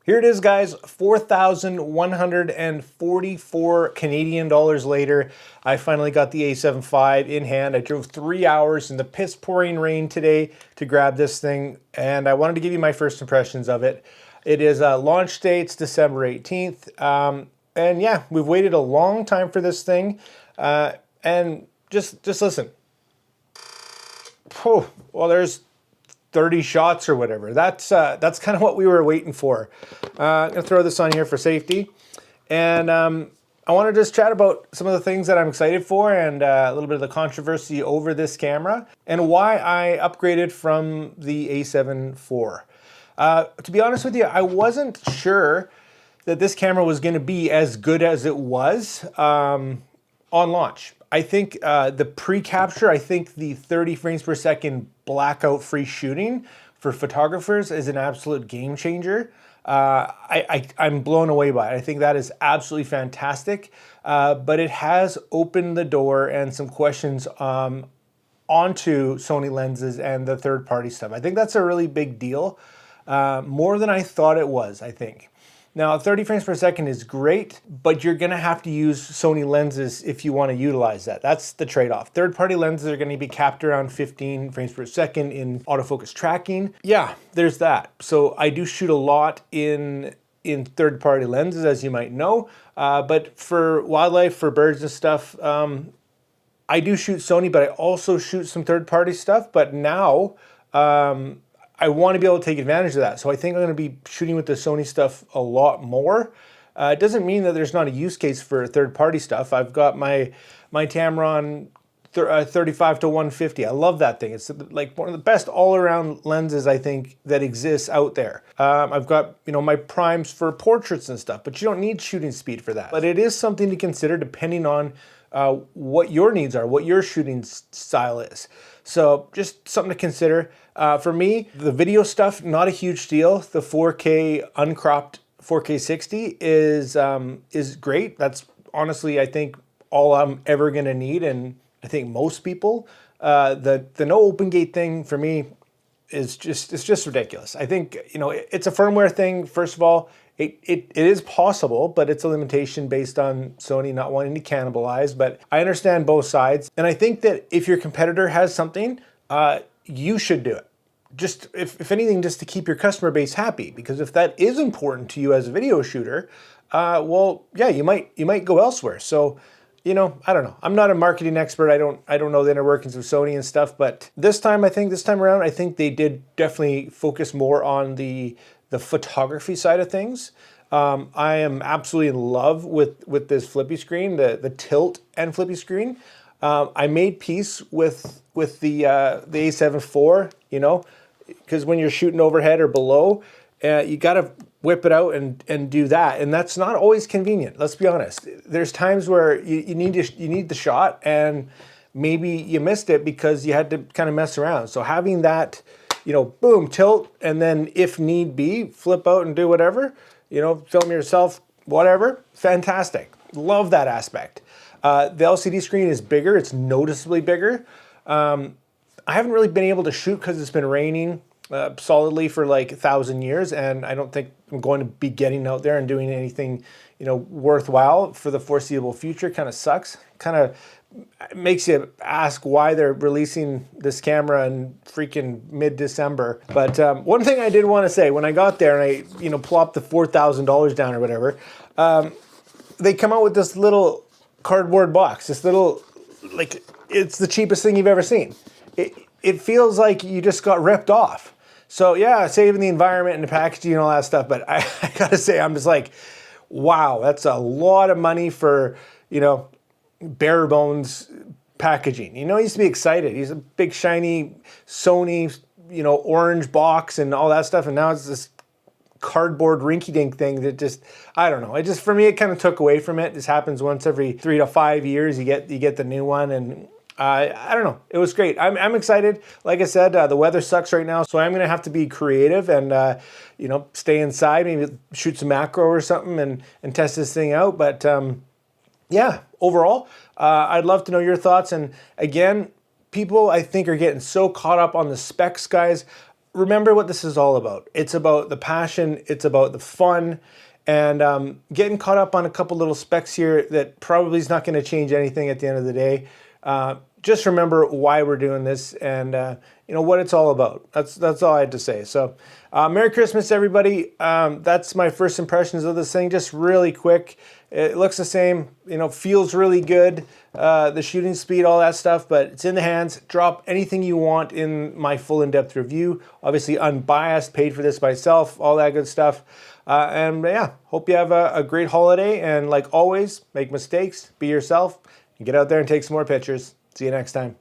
Here it is, guys, 4,144 Canadian dollars later. I finally got the A7V in hand. I drove 3 hours in the piss pouring rain today to grab this thing, and I wanted to give you my first impressions of it. It is launch date's December 18th, and yeah, we've waited a long time for this thing, and just listen. Oh, well, there's 30 shots or whatever. That's kind of what we were waiting for. I'm gonna throw this on here for safety. And I wanna just chat about some of the things that I'm excited for and a little bit of the controversy over this camera and why I upgraded from the A7 IV. To be honest with you, I wasn't sure that this camera was gonna be as good as it was on launch. I think the pre-capture, I think the 30 frames per second blackout free shooting for photographers is an absolute game changer. I'm blown away by it. I think that is absolutely fantastic, but it has opened the door and some questions onto Sony lenses and the third-party stuff. I think that's a really big deal, more than I thought it was, I think. Now, 30 frames per second is great, but you're gonna have to use Sony lenses if you wanna utilize that. That's the trade-off. Third-party lenses are gonna be capped around 15 frames per second in autofocus tracking. Yeah, there's that. So I do shoot a lot in third-party lenses, as you might know, but for wildlife, for birds and stuff, I do shoot Sony, but I also shoot some third-party stuff, but now, I want to be able to take advantage of that. So I think I'm going to be shooting with the Sony stuff a lot more. It doesn't mean that there's not a use case for third-party stuff. I've got my Tamron 35-150. I love that thing. It's like one of the best all-around lenses I think that exists out there. I've got my primes for portraits and stuff, but you don't need shooting speed for that. But it is something to consider depending on what your needs are, what your shooting style is. So just something to consider. For me, the video stuff, not a huge deal. The 4K uncropped 4K 60 is great. That's honestly, I think, all I'm ever gonna need, and I think most people. The no open gate thing for me is just ridiculous. I think it's a firmware thing. First of all, it is possible, but it's a limitation based on Sony not wanting to cannibalize. But I understand both sides, and I think that if your competitor has something, you should do it. Just if anything, just to keep your customer base happy. Because if that is important to you as a video shooter, well, yeah, you might go elsewhere. So, I don't know. I'm not a marketing expert. I don't know the inner workings of Sony and stuff. But this time around, I think they did definitely focus more on the photography side of things. I am absolutely in love with this flippy screen, the tilt and flippy screen. I made peace with the A7 IV, because when you're shooting overhead or below, you gotta whip it out and do that, and that's not always convenient. Let's be honest. There's times where you need the shot, and maybe you missed it because you had to kind of mess around. So having that, boom, tilt, and then if need be, flip out and do whatever, film yourself, whatever, fantastic. Love that aspect. The LCD screen is bigger, it's noticeably bigger. I haven't really been able to shoot because it's been raining solidly for like 1,000 years, and I don't think I'm going to be getting out there and doing anything, worthwhile for the foreseeable future. Kind of sucks. Kind of makes you ask why they're releasing this camera in freaking mid-December. But one thing I did want to say, when I got there and I, plopped the $4,000 down or whatever, they come out with this little cardboard box, this little, like, it's the cheapest thing you've ever seen. It feels like you just got ripped off. So yeah, saving the environment and the packaging and all that stuff, but I gotta say, I'm just like, wow, that's a lot of money for, bare bones packaging. I used to be excited. He's a big shiny Sony, orange box and all that stuff, and now it's this cardboard rinky-dink thing that just, I don't know. For me, it kind of took away from it. This happens once every 3 to 5 years. You get the new one, and I don't know. It was great. I'm excited. Like I said, the weather sucks right now, so I'm going to have to be creative and, stay inside, maybe shoot some macro or something and test this thing out. But yeah, overall, I'd love to know your thoughts. And again, people, I think, are getting so caught up on the specs, guys. remember what this is all about. It's about the passion, it's about the fun, and getting caught up on a couple little specs here that probably is not going to change anything at the end of the day. Just remember why we're doing this and what it's all about. That's all I had to say. So Merry Christmas, everybody. That's my first impressions of this thing, just really quick. It looks the same, feels really good, the shooting speed, all that stuff, but it's in the hands. Drop anything you want in my full in-depth review. Obviously unbiased, paid for this myself, all that good stuff. And yeah, hope you have a great holiday, and like always, make mistakes, be yourself, and get out there and take some more pictures. See you next time.